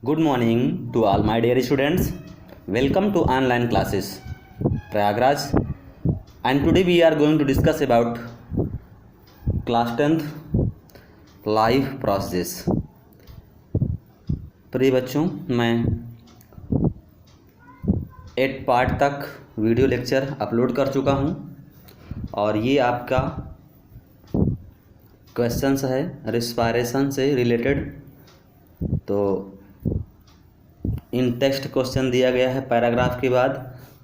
Good morning to all my dear students. Welcome to online classes Prayagraj, and today we are going to discuss about class 10th life process. प्रिय बच्चों, मैं 8 part तक video lecture upload कर चुका हूं और ये आपका क्वेश्चंस है रिस्पायरेशन से रिलेटेड। तो इन टेक्स्ट क्वेश्चन दिया गया है पैराग्राफ के बाद,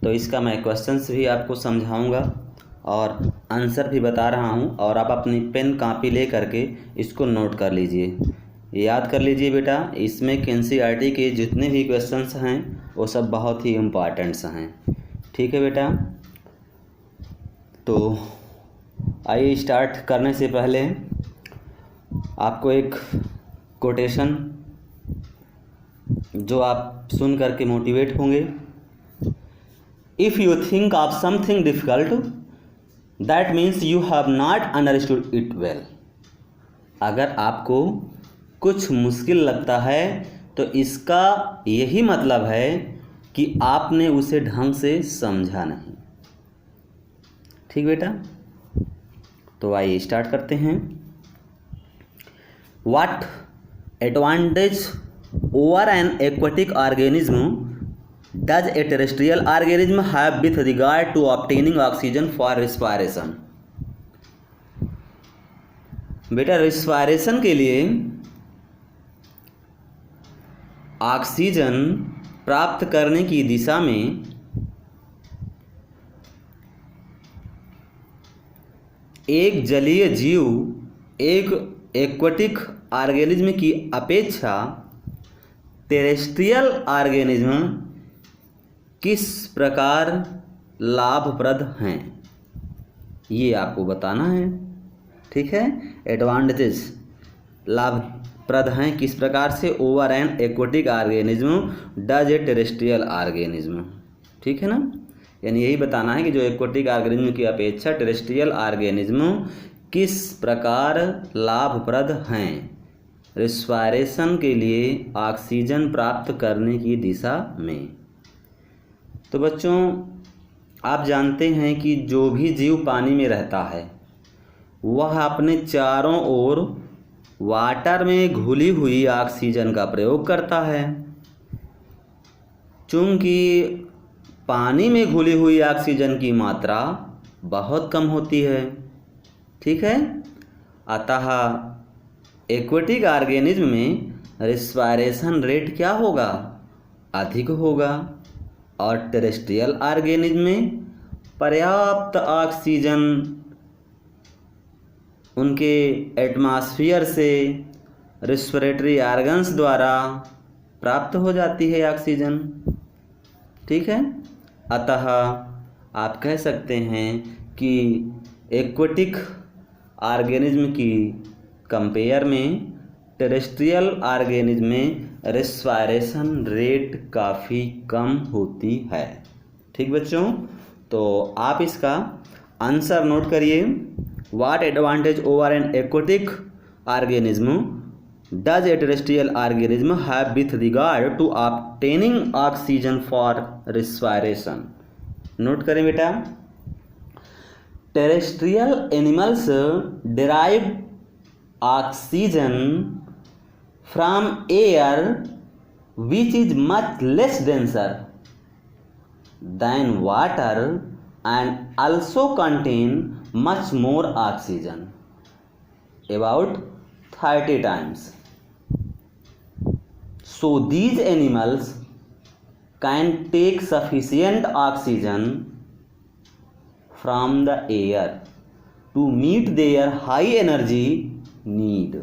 तो इसका मैं क्वेश्चंस भी आपको समझाऊंगा और आंसर भी बता रहा हूं, और आप अपनी पेन कापी ले करके इसको नोट कर लीजिए, याद कर लीजिए बेटा। इसमें एनसीईआरटी के जितने भी क्वेश्चंस हैं वो सब बहुत ही इम्पॉर्टेंट्स हैं, ठीक है बेटा। तो आइए स्टार्ट करने से पहले आपको एक कोटेशन जो आप सुन करके मोटिवेट होंगे। If you think of something difficult that means you have not understood it well. अगर आपको कुछ मुश्किल लगता है तो इसका यही मतलब है कि आपने उसे ढंग से समझा नहीं, ठीक बेटा। तो आइए स्टार्ट करते हैं। What advantage over an aquatic organism does a terrestrial organism have with regard to obtaining oxygen for respiration? बेटा, रिस्पायरेशन के लिए ऑक्सीजन प्राप्त करने की दिशा में एक जलीय जीव एक एक्वाटिक ऑर्गेनिज्म की अपेक्षा टेरेस्ट्रियल ऑर्गेनिज्म किस प्रकार लाभप्रद हैं, ये आपको बताना है, ठीक है। एडवांटेजेस लाभप्रद हैं किस प्रकार से over an aquatic organism does a terrestrial organism, ठीक है ना। यानी यही बताना है कि जो एक्वाटिक ऑर्गेनिज्म की अपेक्षा टेरेस्ट्रियल ऑर्गेनिज्म किस प्रकार लाभप्रद हैं रिस्पायरेशन के लिए ऑक्सीजन प्राप्त करने की दिशा में। तो बच्चों, आप जानते हैं कि जो भी जीव पानी में रहता है वह अपने चारों ओर वाटर में घुली हुई ऑक्सीजन का प्रयोग करता है। चूँकि पानी में घुली हुई ऑक्सीजन की मात्रा बहुत कम होती है, ठीक है, अतः एक्वाटिक ऑर्गेनिज्म में रिस्पायरेशन रेट क्या होगा, अधिक होगा, और टेरेस्ट्रियल ऑर्गेनिज्म में पर्याप्त ऑक्सीजन उनके एटमॉस्फेयर से रेस्पिरेटरी ऑर्गन्स द्वारा प्राप्त हो जाती है ऑक्सीजन, ठीक है। अतः आप कह सकते हैं कि एक्वाटिक ऑर्गेनिज्म की कंपेयर में टेरेस्ट्रियल ऑर्गेनिज्म में रिस्पायरेशन रेट काफ़ी कम होती है, ठीक बच्चों। तो आप इसका आंसर नोट करिए। What advantage over an aquatic organism does a terrestrial organism have with regard to obtaining oxygen for respiration. Note करें बेटा, terrestrial animals derive oxygen from air which is much less denser than water and also contain much more oxygen, about 30 times. So these animals can take sufficient oxygen from the air to meet their high energy need.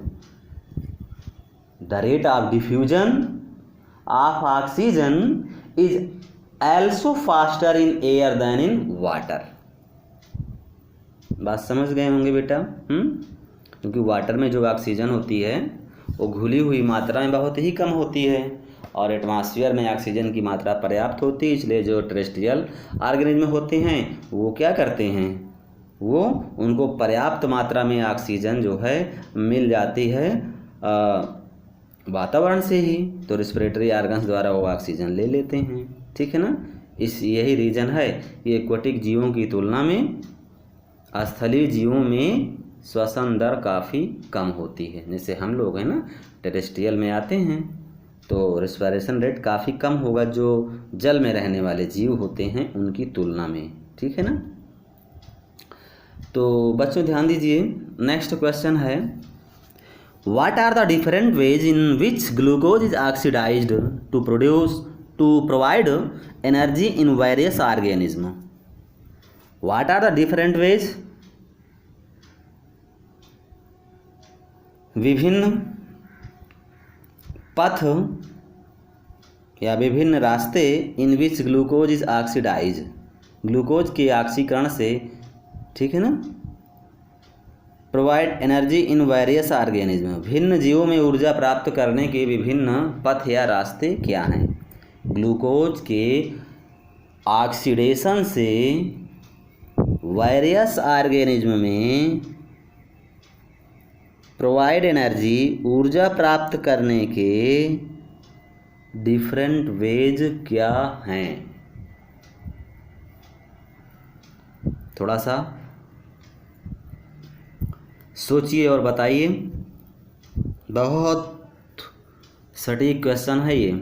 The rate of diffusion of oxygen is also faster in air than in water. बात समझ गए होंगे बेटा, क्योंकि water में जो oxygen होती है वो घुली हुई मात्रा में बहुत ही कम होती है और एटमॉस्फेयर में ऑक्सीजन की मात्रा पर्याप्त होती है। इसलिए जो टेरेस्ट्रियल ऑर्गेनिज्म होते हैं वो क्या करते हैं, वो उनको पर्याप्त मात्रा में ऑक्सीजन जो है मिल जाती है वातावरण से ही, तो रिस्पिरेटरी ऑर्गन्स द्वारा वो ऑक्सीजन ले लेते हैं, ठीक है ना। यही रीज़न है कि एक्वेटिक जीवों की तुलना में स्थलीय जीवों में श्वसन दर काफ़ी कम होती है। जैसे हम लोग हैं ना, टेरेस्ट्रियल में आते हैं तो रिस्पिरेशन रेट काफ़ी कम होगा जो जल में रहने वाले जीव होते हैं उनकी तुलना में, ठीक है ना। तो बच्चों ध्यान दीजिए, नेक्स्ट क्वेश्चन है, what are the different ways in which glucose is oxidised to provide energy in various organism. What are the different ways, विभिन्न पथ या विभिन्न रास्ते in which glucose is oxidise, glucose के ऑक्सीकरण से, ठीक है ना, provide energy in various organism, भिन्न जीवों में ऊर्जा प्राप्त करने के विभिन्न पथ या रास्ते क्या हैं। ग्लूकोज के ऑक्सीडेशन से वेरियस ऑर्गेनिज्म में प्रोवाइड एनर्जी, ऊर्जा प्राप्त करने के डिफरेंट वेज क्या हैं। थोड़ा सा सोचिए और बताइए, बहुत सटीक क्वेश्चन है ये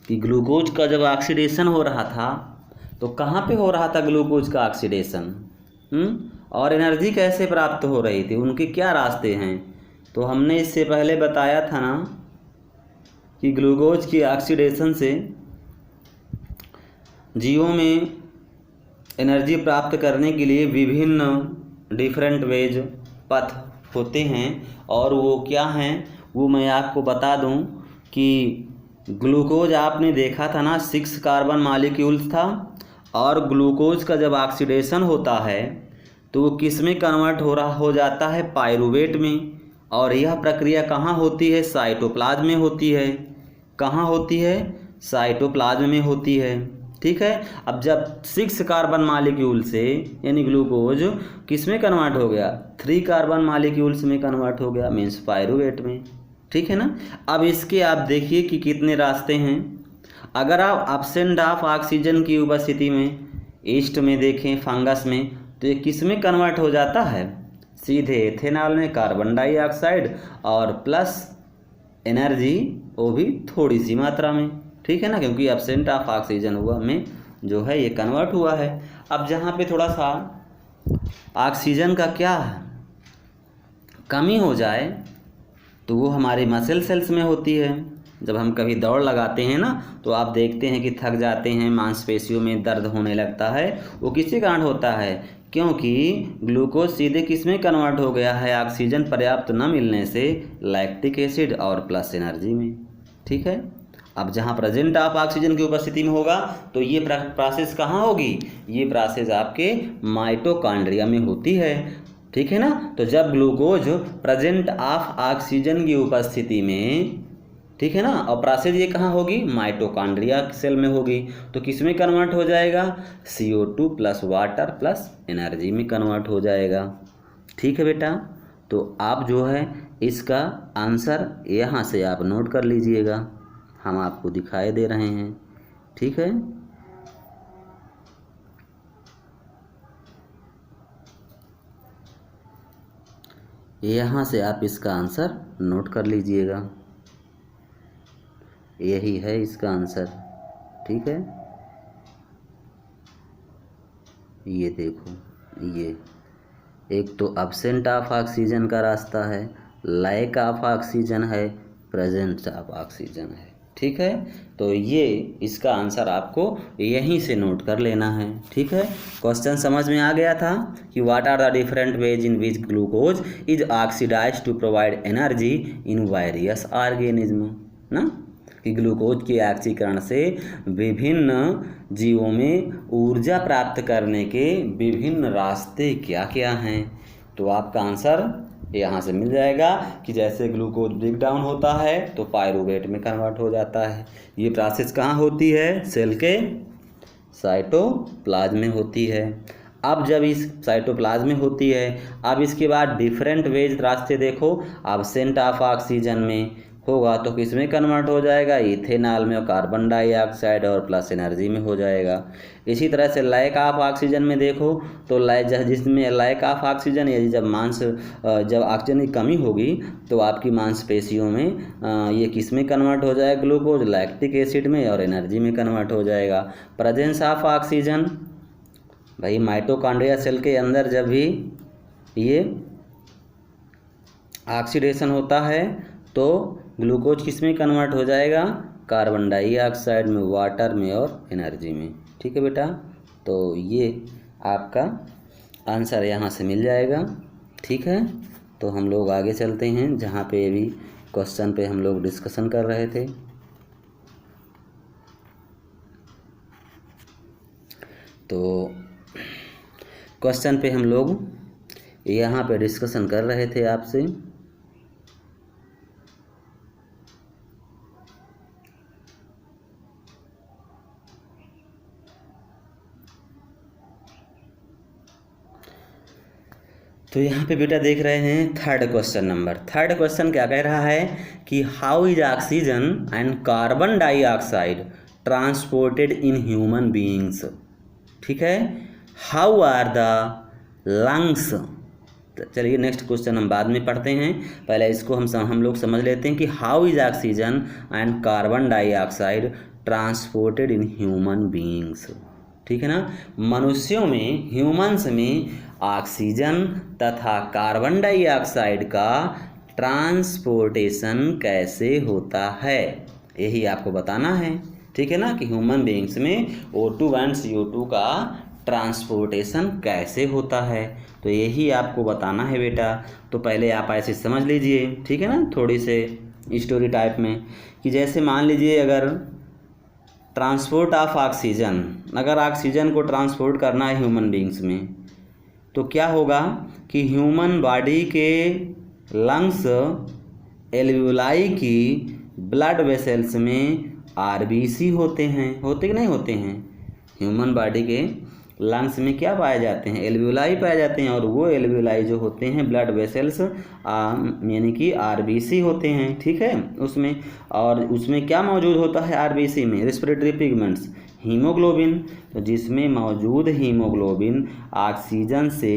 कि ग्लूकोज का जब ऑक्सीडेशन हो रहा था तो कहाँ पे हो रहा था ग्लूकोज का ऑक्सीडेशन, और एनर्जी कैसे प्राप्त हो रही थी, उनके क्या रास्ते हैं। तो हमने इससे पहले बताया था ना कि ग्लूकोज की ऑक्सीडेशन से जीवों में एनर्जी प्राप्त करने के लिए विभिन्न डिफरेंट वेज, पथ होते हैं, और वो क्या हैं वो मैं आपको बता दूं कि ग्लूकोज आपने देखा था ना 6 कार्बन मॉलिक्यूल्स था, और ग्लूकोज का जब ऑक्सीडेशन होता है तो वो किस में कन्वर्ट हो जाता है, पायरूवेट में। और यह प्रक्रिया कहाँ होती है, साइटोप्लाज्म में होती है। कहाँ होती है, साइटोप्लाज्म में होती है, ठीक है। अब जब 6 कार्बन मॉलिक्यूल से यानी ग्लूकोज किस में कन्वर्ट हो गया, 3 कार्बन मॉलिक्यूल्स में कन्वर्ट हो गया, मीन्स पायरूवेट में, ठीक है ना। अब इसके आप देखिए कि कितने रास्ते हैं। अगर आप एब्सेंट ऑफ ऑक्सीजन की उपस्थिति में ईस्ट में देखें, फंगस में, तो ये किस में कन्वर्ट हो जाता है, सीधे एथेनॉल में, कार्बन डाइऑक्साइड और प्लस एनर्जी वो भी थोड़ी सी मात्रा में, ठीक है ना, क्योंकि एब्सेंट ऑफ ऑक्सीजन हुआ में जो है ये कन्वर्ट हुआ है। अब जहाँ पे थोड़ा सा ऑक्सीजन का क्या कमी हो जाए तो वो हमारे मसल सेल्स में होती है। जब हम कभी दौड़ लगाते हैं ना तो आप देखते हैं कि थक जाते हैं, मांसपेशियों में दर्द होने लगता है, वो किसके कारण होता है, क्योंकि ग्लूकोज सीधे किस में कन्वर्ट हो गया है, ऑक्सीजन पर्याप्त न मिलने से लैक्टिक एसिड और प्लस एनर्जी में, ठीक है। अब जहाँ प्रेजेंट ऑफ ऑक्सीजन की उपस्थिति में होगा तो ये प्रोसेस कहाँ होगी, ये प्रोसेस आपके माइटोकॉन्ड्रिया में होती है, ठीक है ना। तो जब ग्लूकोज प्रेजेंट ऑफ ऑक्सीजन की उपस्थिति में, ठीक है ना, और प्रोसेस ये कहाँ होगी, माइटोकॉन्ड्रिया सेल में होगी, तो किस में कन्वर्ट हो जाएगा, CO2 plus water plus energy में कन्वर्ट हो जाएगा, ठीक है बेटा। तो आप जो है इसका आंसर यहाँ से आप नोट कर लीजिएगा, हम आपको दिखाई दे रहे हैं, ठीक है। यहाँ से आप इसका आंसर नोट कर लीजिएगा, यही है इसका आंसर, ठीक है। ये देखो, ये एक तो एब्सेंट ऑफ ऑक्सीजन का रास्ता है, लैक ऑफ ऑक्सीजन है, प्रेजेंस ऑफ ऑक्सीजन है, ठीक है। तो ये इसका आंसर आपको यहीं से नोट कर लेना है, ठीक है। क्वेश्चन समझ में आ गया था कि what are the different ways in which glucose is oxidised to provide energy in various organism ना, कि ग्लूकोज के ऑक्सीकरण से विभिन्न जीवों में ऊर्जा प्राप्त करने के विभिन्न रास्ते क्या क्या हैं। तो आपका आंसर यहाँ से मिल जाएगा कि जैसे ग्लूकोज ब्रेक डाउन होता है तो पायरूवेट में कन्वर्ट हो जाता है। ये प्रोसेस कहाँ होती है, सेल के साइटोप्लाज्म में होती है। अब जब इस साइटोप्लाज्म में होती है, अब इसके बाद डिफरेंट वेज रास्ते देखो, एब्सेंट ऑफ ऑक्सीजन में होगा तो किस में कन्वर्ट हो जाएगा, इथेनॉल में और कार्बन डाइऑक्साइड और प्लस एनर्जी में हो जाएगा। इसी तरह से लैक ऑफ ऑक्सीजन में देखो तो जिसमें लैक ऑफ ऑक्सीजन या जब ऑक्सीजन की कमी होगी तो आपकी मांसपेशियों में ये किस में कन्वर्ट हो जाएगा, ग्लूकोज लैक्टिक एसिड में और एनर्जी में कन्वर्ट हो जाएगा। प्रेजेंस ऑफ ऑक्सीजन, भाई माइटोकॉन्ड्रिया सेल के अंदर जब भी ये ऑक्सीडेशन होता है तो ग्लूकोज किस में कन्वर्ट हो जाएगा, कार्बन डाइऑक्साइड में, वाटर में और एनर्जी में। ठीक है बेटा, तो ये आपका आंसर यहाँ से मिल जाएगा। ठीक है, तो हम लोग आगे चलते हैं जहाँ पे अभी क्वेश्चन पे हम लोग डिस्कशन कर रहे थे। तो क्वेश्चन पे हम लोग यहाँ पे डिस्कशन कर रहे थे आपसे। तो यहाँ पे बेटा देख रहे हैं थर्ड क्वेश्चन क्या कह रहा है कि how is oxygen and carbon dioxide transported in human beings. ठीक है, हाउ आर द लंग्स। चलिए नेक्स्ट क्वेश्चन हम बाद में पढ़ते हैं, पहले इसको हम लोग समझ लेते हैं कि how is oxygen and carbon dioxide transported in human beings. ठीक है ना, मनुष्यों में, ह्यूमंस में ऑक्सीजन तथा कार्बन डाइऑक्साइड का ट्रांसपोर्टेशन कैसे होता है, यही आपको बताना है। ठीक है ना, कि ह्यूमन बीइंग्स में O2 एंड CO2 का ट्रांसपोर्टेशन कैसे होता है, तो यही आपको बताना है बेटा। तो पहले आप ऐसे समझ लीजिए, ठीक है ना, थोड़ी से स्टोरी टाइप में, कि जैसे मान लीजिए अगर ट्रांसपोर्ट ऑफ ऑक्सीजन, अगर ऑक्सीजन को ट्रांसपोर्ट करना है ह्यूमन बीइंग्स में तो क्या होगा कि ह्यूमन बॉडी के लंग्स, एल्वियोलाई की ब्लड वेसल्स में आरबीसी होते हैं, होते कि नहीं होते हैं। ह्यूमन बॉडी के लंग्स में क्या पाए जाते हैं, एल्वियोलाई पाए जाते हैं, और वो एल्वियोलाई जो होते हैं ब्लड वेसल्स यानी कि आरबीसी होते हैं। ठीक है, उसमें, और उसमें क्या मौजूद होता है आरबीसी में, रेस्पिरेटरी पिगमेंट्स, हीमोग्लोबिन। तो जिसमें मौजूद हीमोग्लोबिन ऑक्सीजन से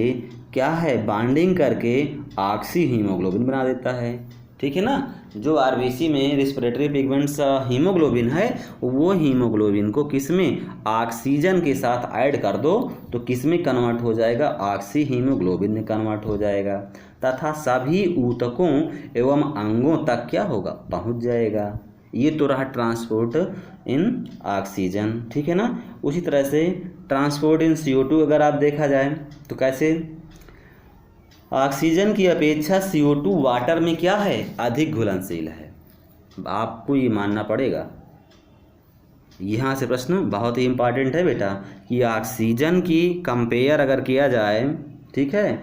क्या है, बाइंडिंग करके ऑक्सी हीमोग्लोबिन बना देता है। ठीक है ना, जो आरबीसी में रेस्पिरेटरी पिगमेंट्स हीमोग्लोबिन है, वो हीमोग्लोबिन को किस में, ऑक्सीजन के साथ ऐड कर दो तो किस में कन्वर्ट हो जाएगा, ऑक्सी हीमोग्लोबिन में कन्वर्ट हो जाएगा, तथा सभी ऊतकों एवं अंगों तक क्या होगा, पहुंच जाएगा। ये तो रहा ट्रांसपोर्ट इन ऑक्सीजन। ठीक है ना, उसी तरह से ट्रांसपोर्ट इन CO2 अगर आप देखा जाए तो कैसे, ऑक्सीजन की अपेक्षा CO2 वाटर में क्या है, अधिक घुलनशील है। आपको ये मानना पड़ेगा। यहाँ से प्रश्न बहुत ही इम्पॉर्टेंट है बेटा, कि ऑक्सीजन की कंपेयर अगर किया जाए, ठीक है,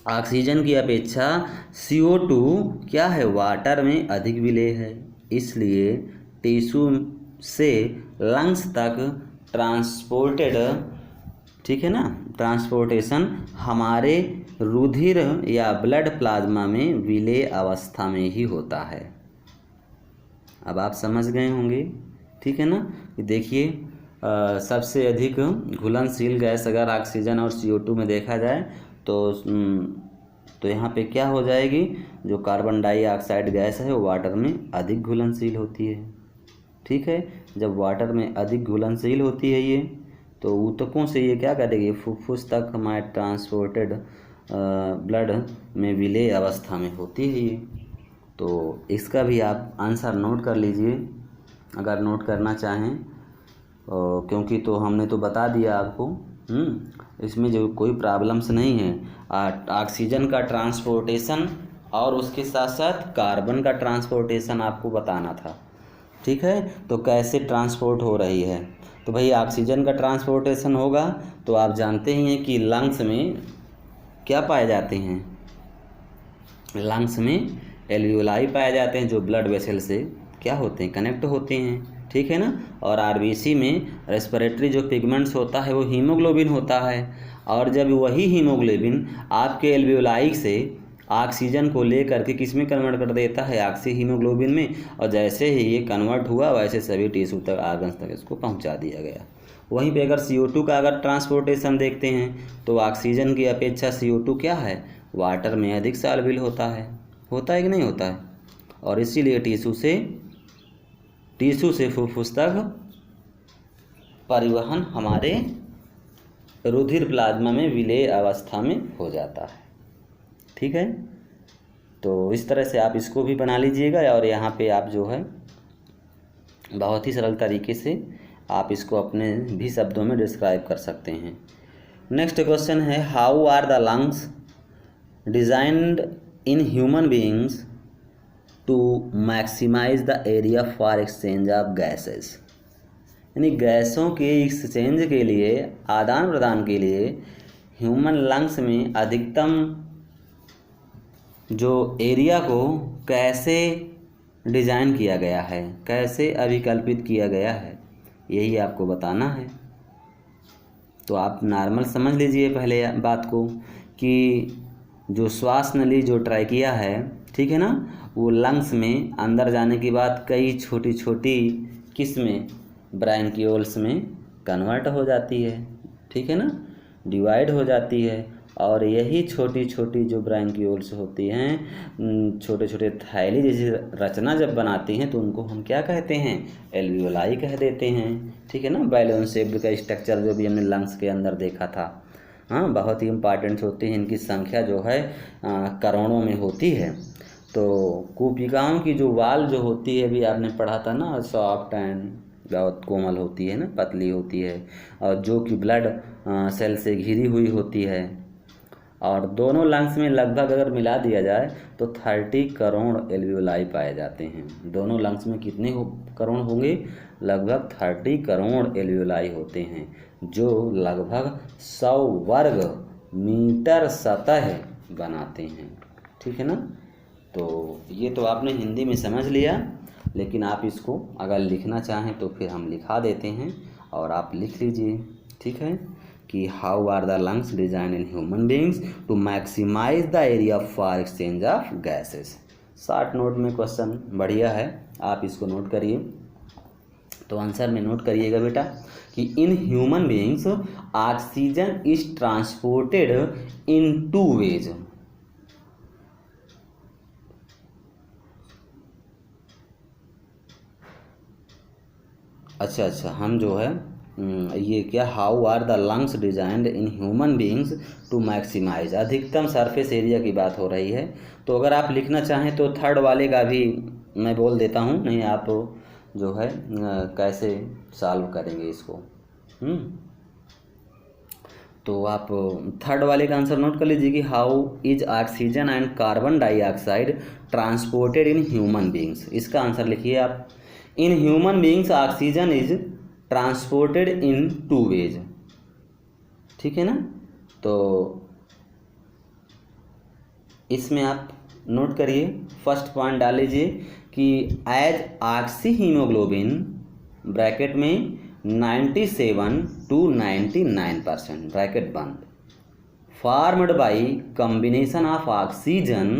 ऑक्सीजन की अपेक्षा CO2 क्या है, वाटर में अधिक विलेय है, इसलिए टिश्यू से लंग्स तक ट्रांसपोर्टेड, ठीक है ना, ट्रांसपोर्टेशन हमारे रुधिर या ब्लड प्लाज्मा में विलेय अवस्था में ही होता है। अब आप समझ गए होंगे। ठीक है ना, देखिए सबसे अधिक घुलनशील गैस अगर ऑक्सीजन और CO2 में देखा जाए तो यहाँ पे क्या हो जाएगी, जो कार्बन डाइऑक्साइड गैस है वो वाटर में अधिक घुलनशील होती है। ठीक है, जब वाटर में अधिक घुलनशील होती है ये, तो ऊतकों से ये क्या करेगी, फुफ्फुस तक हमारे ट्रांसपोर्टेड ब्लड में विलेय अवस्था में होती है ये। तो इसका भी आप आंसर नोट कर लीजिए अगर नोट करना चाहें, क्योंकि तो हमने तो बता दिया आपको, इसमें जो कोई प्रॉब्लम्स नहीं है। ऑक्सीजन का ट्रांसपोर्टेशन और उसके साथ साथ कार्बन का ट्रांसपोर्टेशन आपको बताना था। ठीक है, तो कैसे ट्रांसपोर्ट हो रही है, तो भाई ऑक्सीजन का ट्रांसपोर्टेशन होगा तो आप जानते ही हैं कि लंग्स में क्या पाए जाते हैं, लंग्स में एल्वियोलाई पाए जाते हैं जो ब्लड वेसल से क्या होते हैं, कनेक्ट होते हैं। ठीक है ना, और आरबीसी में रेस्पिरेटरी जो पिगमेंट्स होता है वो हीमोग्लोबिन होता है, और जब वही हीमोग्लोबिन आपके एल्वियोलाई से ऑक्सीजन को लेकर के किस में कन्वर्ट कर देता है, ऑक्सी हीमोग्लोबिन में, और जैसे ही ये कन्वर्ट हुआ वैसे सभी टिश्यू तक, ऑर्गन्स तक इसको पहुंचा दिया गया। वहीं पे अगर CO2 का अगर ट्रांसपोर्टेशन देखते हैं तो ऑक्सीजन की अपेक्षा CO2 क्या है, वाटर में अधिक सॉल्युबल होता है कि नहीं होता है, और इसीलिए टिश्यू से फुफ्फुस तक परिवहन हमारे रुधिर प्लाज्मा में विलेय अवस्था में हो जाता है। ठीक है, तो इस तरह से आप इसको भी बना लीजिएगा, और यहाँ पे आप जो है बहुत ही सरल तरीके से आप इसको अपने भी शब्दों में डिस्क्राइब कर सकते हैं। नेक्स्ट क्वेश्चन है, how are the lungs designed in human beings to maximise the area for exchange of gases. यानी गैसों के एक्सचेंज के लिए, आदान प्रदान के लिए ह्यूमन लंग्स में अधिकतम जो एरिया को कैसे डिज़ाइन किया गया है, कैसे अभिकल्पित किया गया है, यही आपको बताना है। तो आप नॉर्मल समझ लीजिए पहले बात को कि जो श्वास नली, जो ट्रैकिया है, ठीक है ना, वो लंग्स में अंदर जाने के बाद कई छोटी छोटी किस्में ब्रैंकियोल्स में कन्वर्ट हो जाती है। ठीक है ना, डिवाइड हो जाती है, और यही छोटी छोटी जो ब्रैंकियोल्स होती हैं, छोटे छोटे थैली जैसी रचना जब बनाती हैं तो उनको हम क्या कहते हैं, एल्वियोलाई कह देते हैं। ठीक है ना, बैलून शेप्ड का स्ट्रक्चर जो भी हमने लंग्स के अंदर देखा था, हाँ, बहुत ही इम्पॉर्टेंट होती है। इनकी संख्या जो है करोड़ों में होती है। तो कूपिकाओं की जो वाल जो होती है, भी आपने पढ़ा था ना, सॉफ्ट एंड बहुत कोमल होती है ना, पतली होती है, और जो कि ब्लड सेल से घिरी हुई होती है, और दोनों लंग्स में लगभग अगर मिला दिया जाए तो 30 करोड़ एल्वियोलाई पाए जाते हैं। दोनों लंग्स में कितने करोड़ होंगे, लगभग 30 करोड़ एल्वियोलाई होते हैं, जो लगभग 100 वर्ग मीटर सतह बनाते हैं। ठीक है ना, तो ये तो आपने हिंदी में समझ लिया, लेकिन आप इसको अगर लिखना चाहें तो फिर हम लिखा देते हैं, और आप लिख लीजिए। ठीक है, कि how are the lungs design in human beings to maximise the area for exchange of gases. Short note में क्वेश्चन बढ़िया है, आप इसको नोट करिए। तो आंसर में नोट करिएगा बेटा कि in human beings oxygen is transported in 2 ways. अच्छा, हम जो है ये क्या, how are the lungs designed in human beings to maximise, अधिकतम सरफेस एरिया की बात हो रही है। तो अगर आप लिखना चाहें तो थर्ड वाले का भी मैं बोल देता हूँ, नहीं आप जो है कैसे सॉल्व करेंगे इसको। तो आप थर्ड वाले का आंसर नोट कर लीजिए कि how is oxygen and carbon dioxide transported in human beings. इसका आंसर लिखिए आप, in human beings oxygen is transported in 2 ways. ठीक है ना, तो इसमें आप नोट करिए, फर्स्ट पॉइंट डाल लीजिए कि एज ऑक्सी हीमोग्लोबिन ब्रैकेट में 97 to 99% ब्रैकेट बंद, formed by combination of oxygen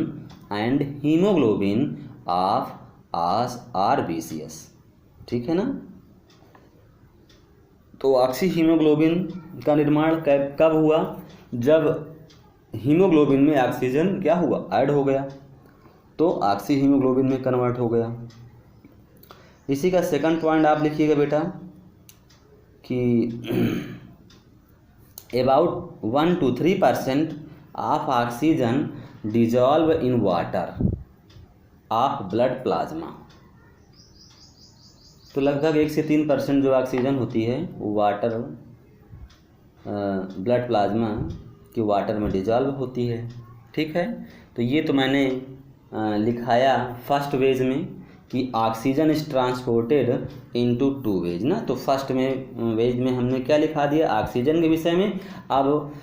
and haemoglobin of RBCS। ठीक है ना, तो ऑक्सी हीमोग्लोबिन का निर्माण कब हुआ, जब हीमोग्लोबिन में ऑक्सीजन क्या हुआ, ऐड हो गया, तो ऑक्सी हीमोग्लोबिन में कन्वर्ट हो गया। इसी का सेकंड पॉइंट आप लिखिएगा बेटा कि about 1 to 3% of oxygen dissolve in water of blood plasma. तो लगभग 1 से 3% जो ऑक्सीजन होती है वो वाटर, ब्लड प्लाज्मा की वाटर में डिजॉल्व होती है। ठीक है, तो ये तो मैंने लिखाया फर्स्ट वेज में कि oxygen is transported into 2 ways ना। तो फर्स्ट में वेज में हमने क्या लिखा दिया ऑक्सीजन के विषय में। अब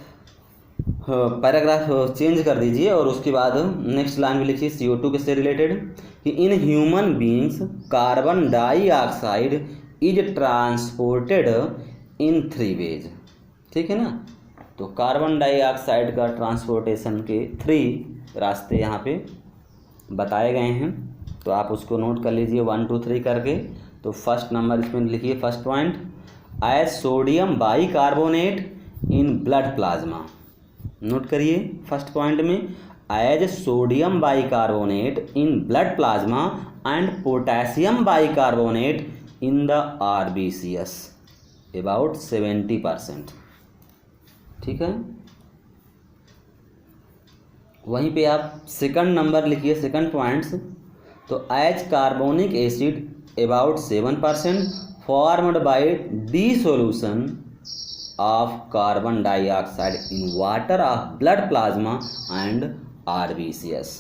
पैराग्राफ चेंज कर दीजिए और उसके बाद नेक्स्ट लाइन में लिखिए CO2 के से रिलेटेड कि in human beings carbon dioxide is transported in 3 ways. ठीक है ना, तो कार्बन डाइऑक्साइड का ट्रांसपोर्टेशन के 3 रास्ते यहाँ पे बताए गए हैं, तो आप उसको नोट कर लीजिए 1 2 3 करके। तो फर्स्ट नंबर इसमें लिखिए, first point, as sodium bicarbonate in blood plasma. Note करिए फर्स्ट पॉइंट में, as sodium bicarbonate in blood plasma and potassium bicarbonate in the RBCS about 70%। ठीक है, वहीं पे आप सेकंड नंबर लिखिए, सेकंड पॉइंट्स, तो as carbonic acid about 7% formed by dissolution of carbon dioxide in water of blood plasma and RBCS।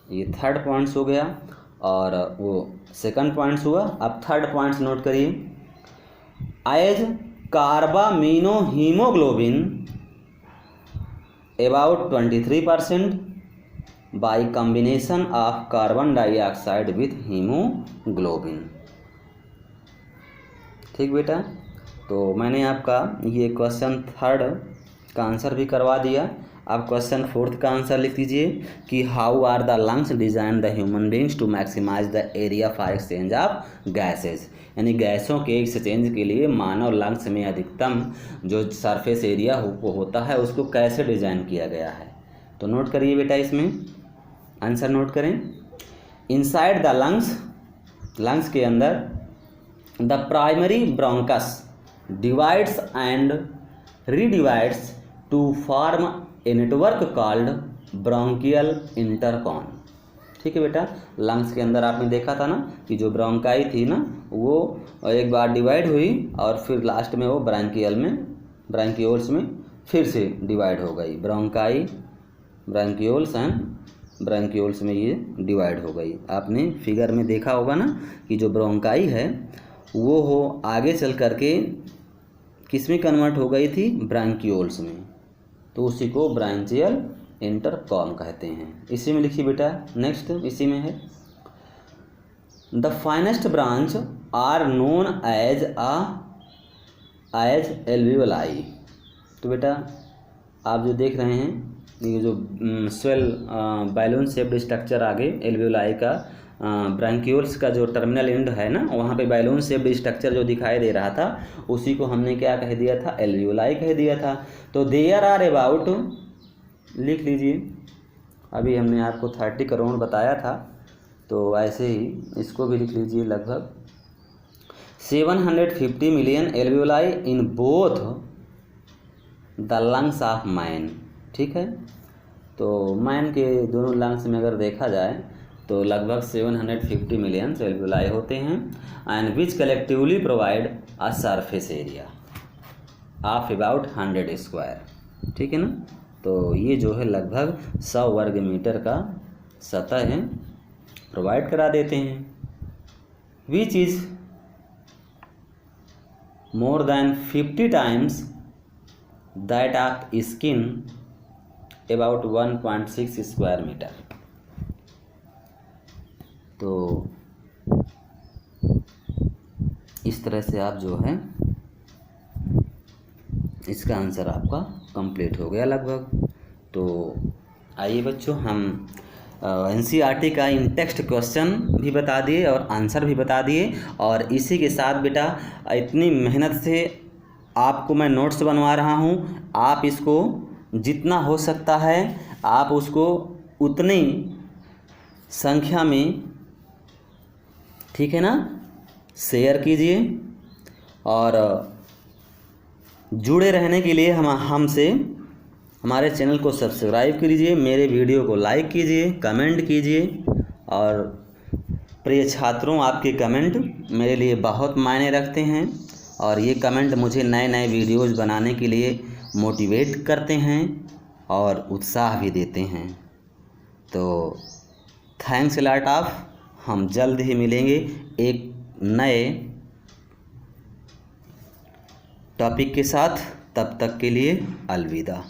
ये third points हो गया और वो सेकंड पॉइंट्स हुआ। अब थर्ड पॉइंट्स नोट करिए, as carbamino haemoglobin about 23% by combination of carbon dioxide with haemoglobin. ठीक बेटा, तो मैंने आपका ये क्वेश्चन थर्ड का आंसर भी करवा दिया। अब क्वेश्चन फोर्थ का आंसर लिख दीजिए कि how are the lungs design the human beings to maximise the area for exchange of gases. यानी गैसों के एक्सचेंज के लिए मानव लंग्स में अधिकतम जो सरफेस एरिया होता है उसको कैसे डिज़ाइन किया गया है। तो नोट करिए बेटा, इसमें आंसर नोट करें। इनसाइड द लंग्स के अंदर the primary bronchus divides and redivides to form a network called bronchial intercon. ठीक है बेटा, लंग्स के अंदर आपने देखा था ना कि जो ब्रोंकाई थी ना वो एक बार डिवाइड हुई और फिर लास्ट में वो ब्रांकियोल्स में फिर से डिवाइड हो गई। ब्रोंकाई, ब्रांकियोल्स एंड ब्रांकियोल्स में ये डिवाइड हो गई। आपने फिगर में देखा होगा ना कि जो ब्रोंकाई है वो आगे चल करके किस में कन्वर्ट हो गई थी, ब्रांकियोल्स में, तो उसी को ब्रांचियल इंटरकॉम कहते हैं। इसी में लिखिए बेटा, नेक्स्ट इसी में है, the finest branch are known as alveoli. तो बेटा आप जो देख रहे हैं ये जो स्वेल बैलून शेप्ड स्ट्रक्चर आगे एल्वियोलाई का ब्रांकियोल्स का जो टर्मिनल एंड है ना वहाँ पे बैलून शेप्ड स्ट्रक्चर जो दिखाई दे रहा था उसी को हमने क्या कह दिया था, एल्वियोलाई कह दिया था। तो देयर आर अबाउट, लिख लीजिए, अभी हमने आपको 30 करोड़ बताया था तो ऐसे ही इसको भी लिख लीजिए, लगभग 750 million alveoli in both the lungs of man. ठीक है, तो मैन के दोनों लंग्स में अगर देखा जाए तो लगभग 750 मिलियन एल्वियोलाई होते हैं and which collectively provide a surface area of about 100 square. ठीक है ना, तो ये जो है लगभग 100 वर्ग मीटर का सतह है प्रोवाइड करा देते हैं, which is more than 50 times that of skin about 1.6 square metre. तो इस तरह से आप जो है इसका आंसर आपका कंप्लीट हो गया लगभग। तो आइए बच्चों, हम NCERT का इन टेक्स्ट क्वेश्चन भी बता दिए और आंसर भी बता दिए, और इसी के साथ बेटा इतनी मेहनत से आपको मैं नोट्स बनवा रहा हूँ, आप इसको जितना हो सकता है आप उसको उतनी संख्या में, ठीक है ना, शेयर कीजिए और जुड़े रहने के लिए हमसे हमारे चैनल को सब्सक्राइब कीजिए, मेरे वीडियो को लाइक कीजिए, कमेंट कीजिए। और प्रिय छात्रों, आपके कमेंट मेरे लिए बहुत मायने रखते हैं और ये कमेंट मुझे नए नए वीडियोज़ बनाने के लिए मोटिवेट करते हैं और उत्साह भी देते हैं। तो थैंक्स अ लॉट ऑफ, हम जल्द ही मिलेंगे एक नए टॉपिक के साथ, तब तक के लिए अलविदा।